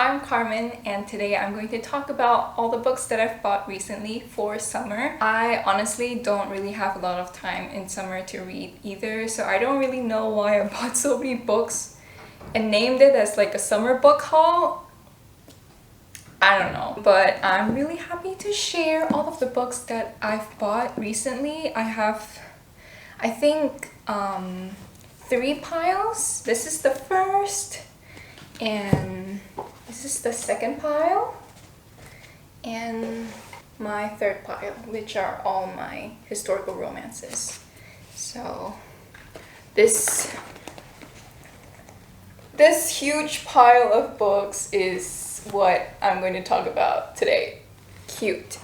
I'm Carmen, and today I'm going to talk about all the books that I've bought recently for summer. I honestly don't really have a lot of time in summer to read either, so I don't really know why I bought so many books and named it as like a summer book haul. I don't know, but I'm really happy to share all of the books that I've bought recently. I have, I think, 3 piles. This is the first, and this is the second pile, and my third pile, which are all my historical romances. So this huge pile of books is what I'm going to talk about today. Cute.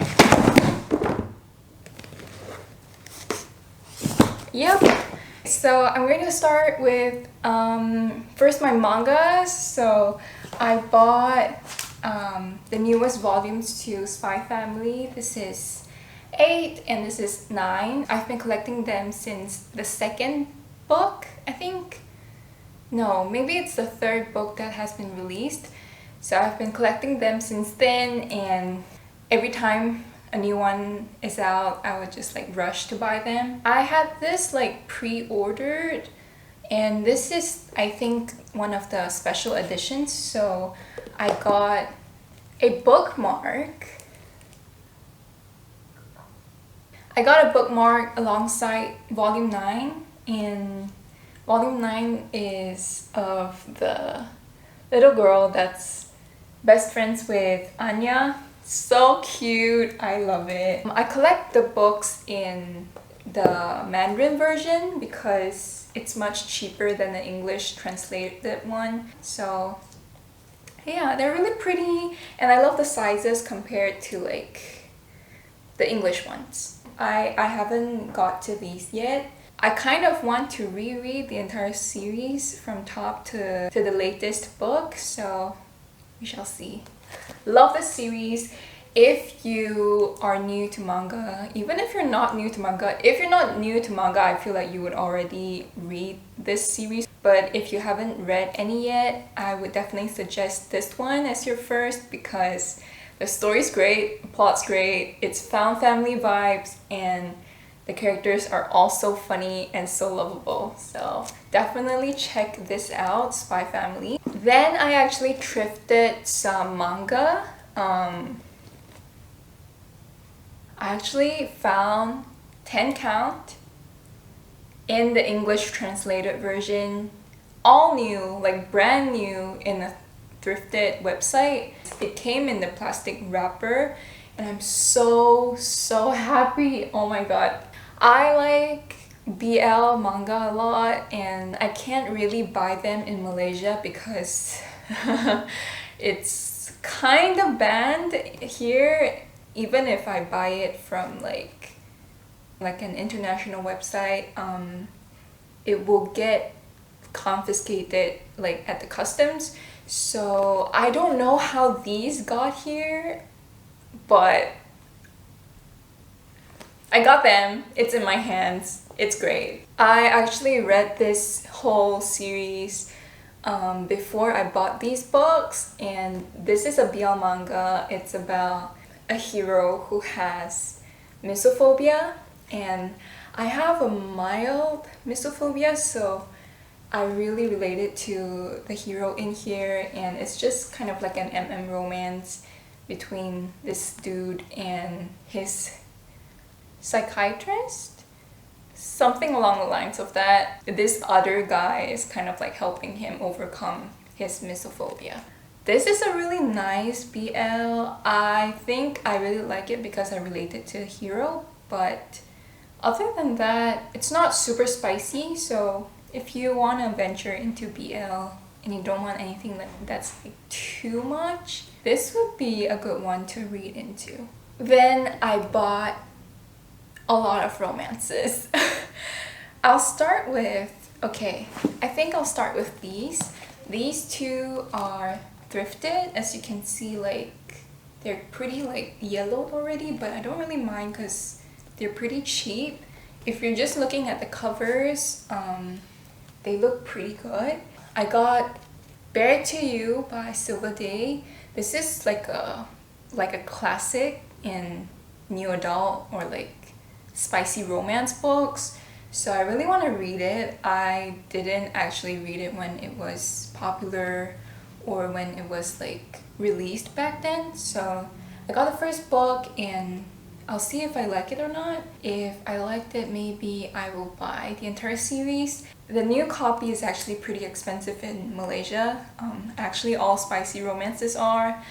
Yep. So I'm going to start with first my mangas. So I bought the newest volumes to Spy Family. This is 8 and this is 9. I've been collecting them since the second book, I think. No, maybe it's the third book that has been released. So I've been collecting them since then, and every time a new one is out, I would just like rush to buy them. I had this like pre-ordered, and this is, I think, one of the special editions. So I got a bookmark. I got a bookmark alongside volume 9, and volume 9 is of the little girl that's best friends with Anya. So cute. I love it. I collect the books in the Mandarin version because it's much cheaper than the English translated one. So yeah, they're really pretty, and I love the sizes compared to like the English ones. I haven't got to these yet. I kind of want to reread the entire series from top to the latest book, so we shall see. Love this series. If you are new to manga, even if you're not new to manga, I feel like you would already read this series. But if you haven't read any yet, I would definitely suggest this one as your first because the story's great, the plot's great, it's found family vibes, and the characters are also funny and so lovable. So definitely check this out, Spy Family. Then I actually thrifted some manga. I actually found 10 count in the English translated version, all new, like brand new, in a thrifted website. It came in the plastic wrapper, and I'm so happy. Oh my god. I like BL manga a lot, and I can't really buy them in Malaysia because it's kind of banned here. Even if I buy it from like an international website, it will get confiscated like at the customs. So I don't know how these got here, but I got them. It's in my hands. It's great. I actually read this whole series before I bought these books, and this is a BL manga. It's about a hero who has misophobia, and I have a mild misophobia, so I really related to the hero in here, and it's just kind of like an MM romance between this dude and his psychiatrist, something along the lines of that. This other guy is kind of like helping him overcome his misophobia. This is a really nice BL. I think I really like it because I related to the hero, but other than that, it's not super spicy. So if you want to venture into BL and you don't want anything that's like too much, this would be a good one to read into. Then I bought a lot of romances. I'll start with, okay, I think I'll start with these. These two are thrifted. As you can see, like they're pretty like yellowed already, but I don't really mind because they're pretty cheap. If you're just looking at the covers, they look pretty good. I got Bear It To You by Silva Day. This is like a classic in new adult or like spicy romance books. So I really want to read it. I didn't actually read it when it was popular or when it was like released back then. So I got the first book and I'll see if I like it or not. If I liked it, maybe I will buy the entire series. The new copy is actually pretty expensive in Malaysia. Actually, all spicy romances are.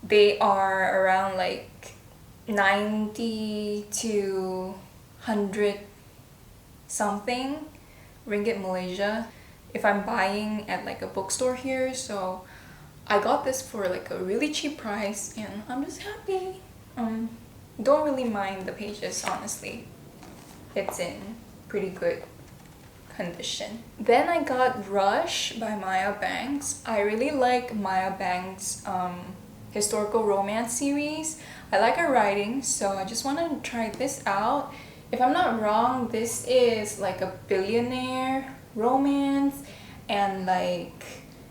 They are around like 90 to 100 something ringgit Malaysia if I'm buying at like a bookstore here. So I got this for like a really cheap price and I'm just happy. Don't really mind the pages, honestly. It's in pretty good condition. Then I got Rush by Maya Banks. I really like Maya Banks' historical romance series. I like her writing, so I just want to try this out. If I'm not wrong, this is like a billionaire romance and like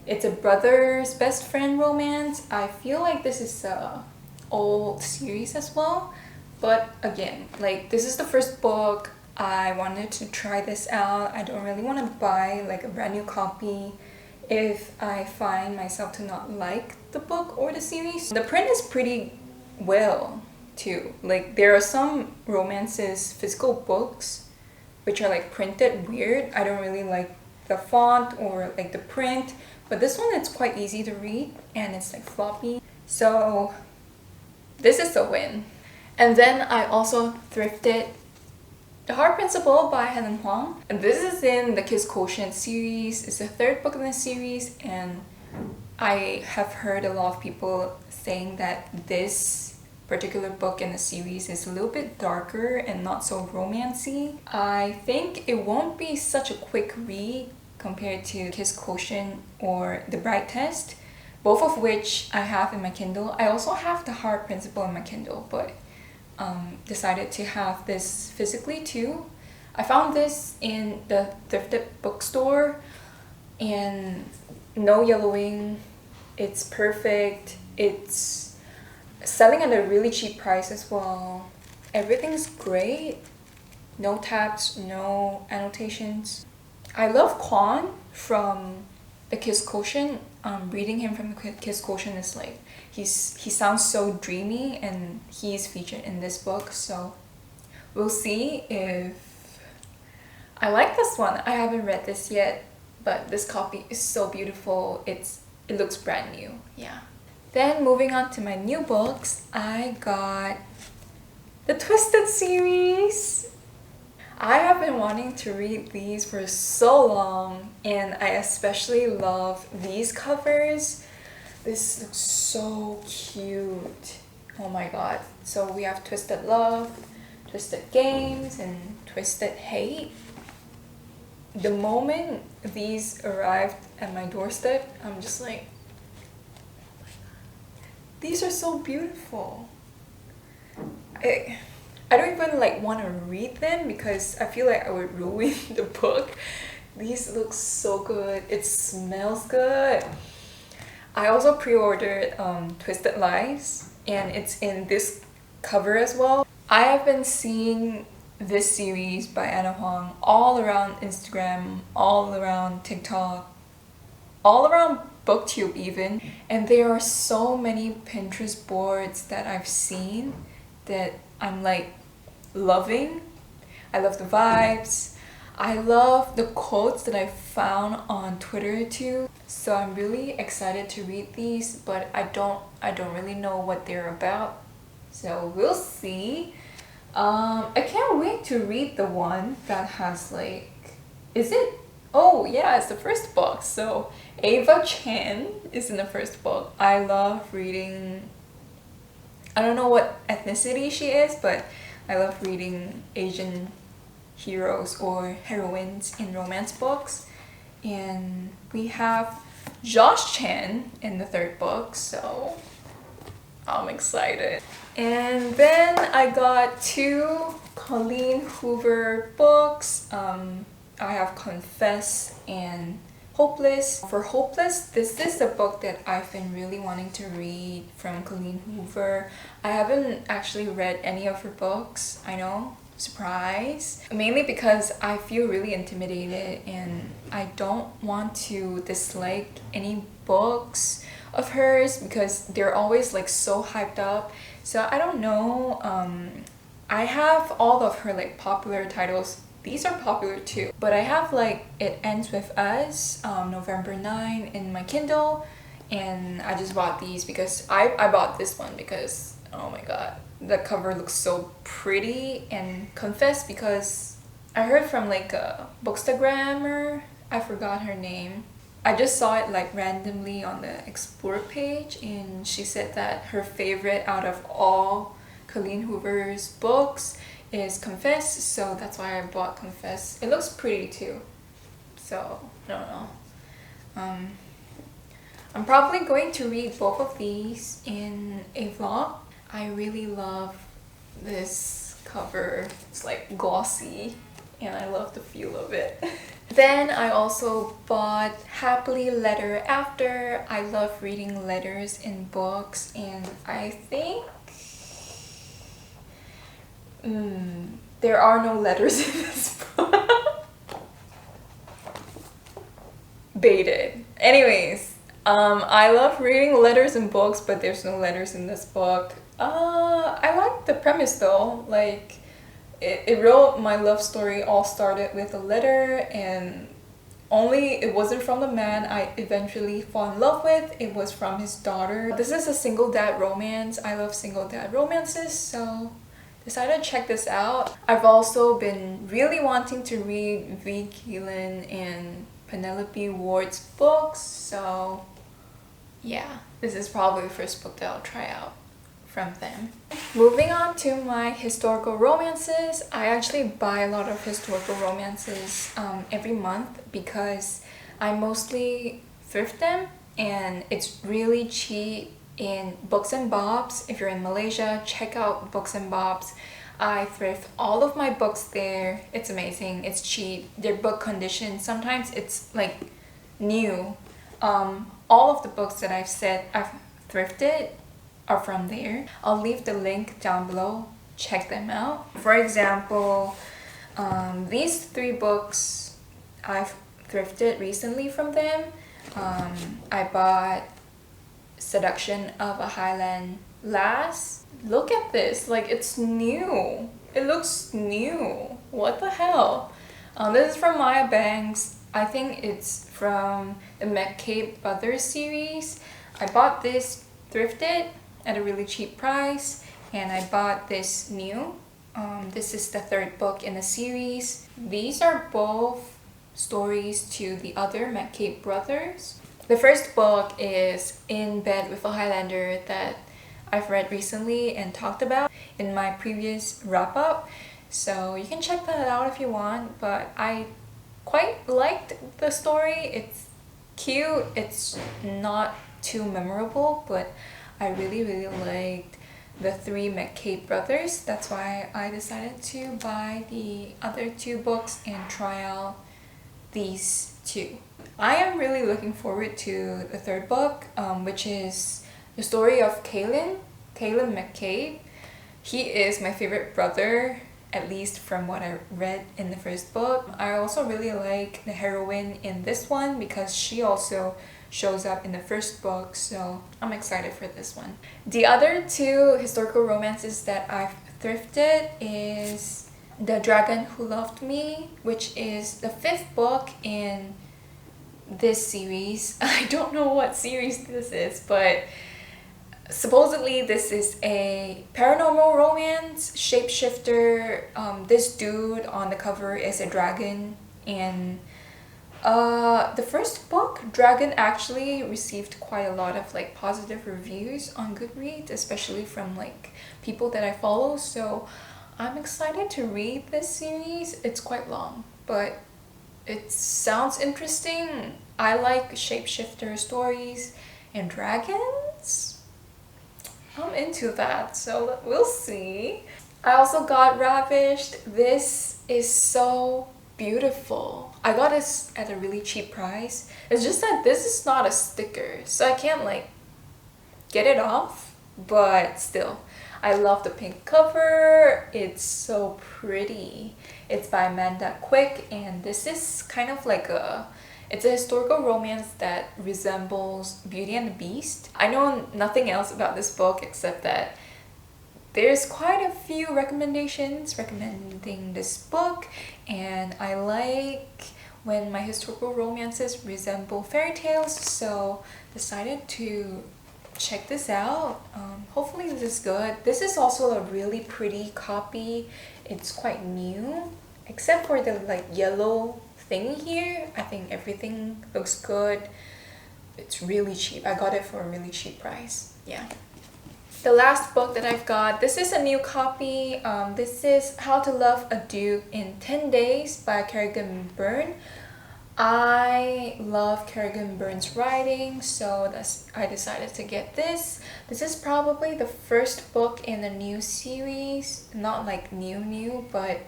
it's a brother's best friend romance. I feel like this is a old series as well, but again, like this is the first book. I wanted to try this out. I don't really want to buy like a brand new copy if I find myself to not like the book or the series. The print is pretty well too. Like there are some romances, physical books, which are like printed weird. I don't really like the font or like the print, but this one it's quite easy to read and it's like floppy. So this is a win. And then I also thrifted The Heart Principle by Helen Huang. And this is in the Kiss Quotient series. It's the third book in the series and I have heard a lot of people saying that this particular book in the series is a little bit darker and not so romancy. I think it won't be such a quick read compared to Kiss Quotient or The Bright Test, both of which I have in my Kindle. I also have The Heart Principle in my Kindle, but decided to have this physically too. I found this in the thrifted bookstore and no yellowing. It's perfect. It's selling at a really cheap price as well. Everything's great. No tabs, no annotations. I love Quan from the Kiss Quotient. Reading him from the Kiss Quotient is like, he sounds so dreamy and he's featured in this book. So we'll see if I like this one. I haven't read this yet, but this copy is so beautiful. It looks brand new. Yeah. Then moving on to my new books, I got the Twisted series. I have been wanting to read these for so long and I especially love these covers. This looks so cute. Oh my god. So we have Twisted Love, Twisted Games, and Twisted Hate. The moment these arrived at my doorstep, I'm just like, these are so beautiful. I don't even like want to read them because I feel like I would ruin the book. These look so good. It smells good. I also pre-ordered Twisted Lies and it's in this cover as well. I have been seeing this series by Anna Huang all around Instagram, all around TikTok, all around BookTube even. And there are so many Pinterest boards that I've seen that I'm like loving. I love the vibes. I love the quotes that I found on Twitter too. So I'm really excited to read these, but I don't really know what they're about. So we'll see. I can't wait to read the one that has like, is it? Oh yeah, it's the first book. So Ava Chan is in the first book. I love reading, I don't know what ethnicity she is, but I love reading Asian heroes or heroines in romance books. And we have Josh Chan in the third book, so I'm excited. And then I got 2 Colleen Hoover books. I have Confess and Hopeless. For Hopeless, this is a book that I've been really wanting to read from Colleen Hoover. I haven't actually read any of her books, I know, surprise. Mainly because I feel really intimidated and I don't want to dislike any books of hers because they're always like so hyped up. So I don't know, I have all of her like popular titles. These are popular too, but I have like It Ends With Us, November 9 in my Kindle, and I just bought these because I bought this one because, oh my god, the cover looks so pretty. And Confess because I heard from like a bookstagrammer, I forgot her name. I just saw it like randomly on the Explore page, and she said that her favorite out of all Colleen Hoover's books is Confess, so that's why I bought Confess. It looks pretty too, so I don't know. I'm probably going to read both of these in a vlog. I really love this cover. It's like glossy and I love the feel of it. Then I also bought Happily Letter After. I love reading letters in books, and I think there are no letters in this book. Baited. Anyways, I love reading letters in books, but there's no letters in this book. I like the premise though. Like, it wrote my love story all started with a letter, and only it wasn't from the man I eventually fall in love with, it was from his daughter. This is a single dad romance. I love single dad romances, so decided to check this out. I've also been really wanting to read V. Keelan and Penelope Ward's books, so yeah, this is probably the first book that I'll try out from them. Moving on to my historical romances. I actually buy a lot of historical romances every month because I mostly thrift them, and it's really cheap in Books and Bobs. If you're in Malaysia, check out Books and Bobs. I thrift all of my books there. It's amazing. It's cheap. Their book condition, sometimes it's like new. All of the books that I've thrifted are from there. I'll leave the link down below. Check them out. For example, these 3 books I've thrifted recently from them. I bought Seduction of a Highland Lass. Look at this, like it's new. It looks new. What the hell? This is from Maya Banks. I think it's from the McCabe Brothers series. I bought this thrifted at a really cheap price, and I bought this new. This is the 3rd book in the series. These are both stories to the other McCabe brothers. The first book is In Bed with a Highlander that I've read recently and talked about in my previous wrap-up, so you can check that out if you want. But I quite liked the story. It's cute, it's not too memorable, but I really liked the 3 McCabe brothers. That's why I decided to buy the other 2 books and try out these 2. I am really looking forward to the 3rd book, which is the story of Calen McCabe. He is my favorite brother, at least from what I read in the 1st book. I also really like the heroine in this one because she also shows up in the 1st book, so I'm excited for this one. The other 2 historical romances that I've thrifted is The Dragon Who Loved Me, which is the 5th book in this series. I don't know what series this is, but supposedly this is a paranormal romance, shapeshifter. This dude on the cover is a dragon, and the 1st book, Dragon, actually received quite a lot of like positive reviews on Goodreads, especially from like people that I follow, so I'm excited to read this series. It's quite long, but it sounds interesting. I like shapeshifter stories and dragons. I'm into that, so we'll see. I also got Ravished. This is so beautiful. I got this at a really cheap price. It's just that this is not a sticker, so I can't like get it off, but still. I love the pink cover. It's so pretty. It's by Amanda Quick, and this is kind of like it's a historical romance that resembles Beauty and the Beast. I know nothing else about this book except that there's quite a few recommendations recommending this book, and I like when my historical romances resemble fairy tales, so decided to check this out. Hopefully this is good. This is also a really pretty copy. It's quite new, except for the like yellow thing here. I think everything looks good. It's really cheap. I got it for a really cheap price. Yeah. The last book that I've got, this is a new copy. This is How to Love a Duke in 10 Days by Kerrigan Byrne. I love Kerrigan Byrne's writing, so I decided to get this. This is probably the first book in a new series. Not like new, but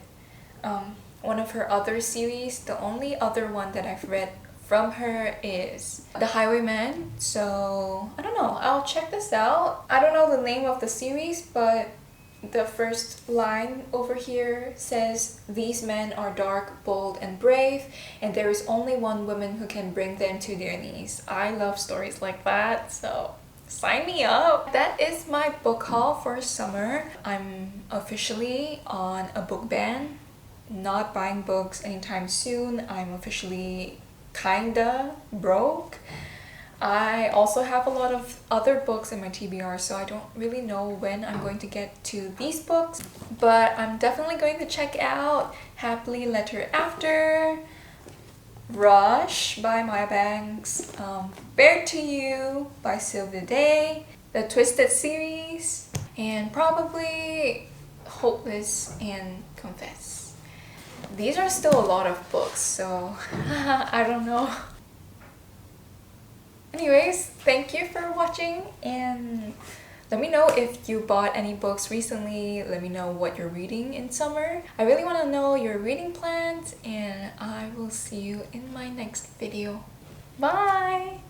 one of her other series. The only other one that I've read from her is The Highwayman, so I don't know, I'll check this out. I don't know the name of the series, but the first line over here says, "These men are dark, bold, and brave, and there is only one woman who can bring them to their knees." I love stories like that, so sign me up! That is my book haul for summer. I'm officially on a book ban. Not buying books anytime soon. I'm officially kinda broke. I also have a lot of other books in my TBR, so I don't really know when I'm going to get to these books, but I'm definitely going to check out Happily Letter After, Rush by Maya Banks, Bare to You by Sylvia Day, the Twisted series, and probably Hopeless and Confess. These are still a lot of books, so I don't know. Anyways, thank you for watching, and let me know if you bought any books recently. Let me know what you're reading in summer. I really want to know your reading plans, and I will see you in my next video. Bye!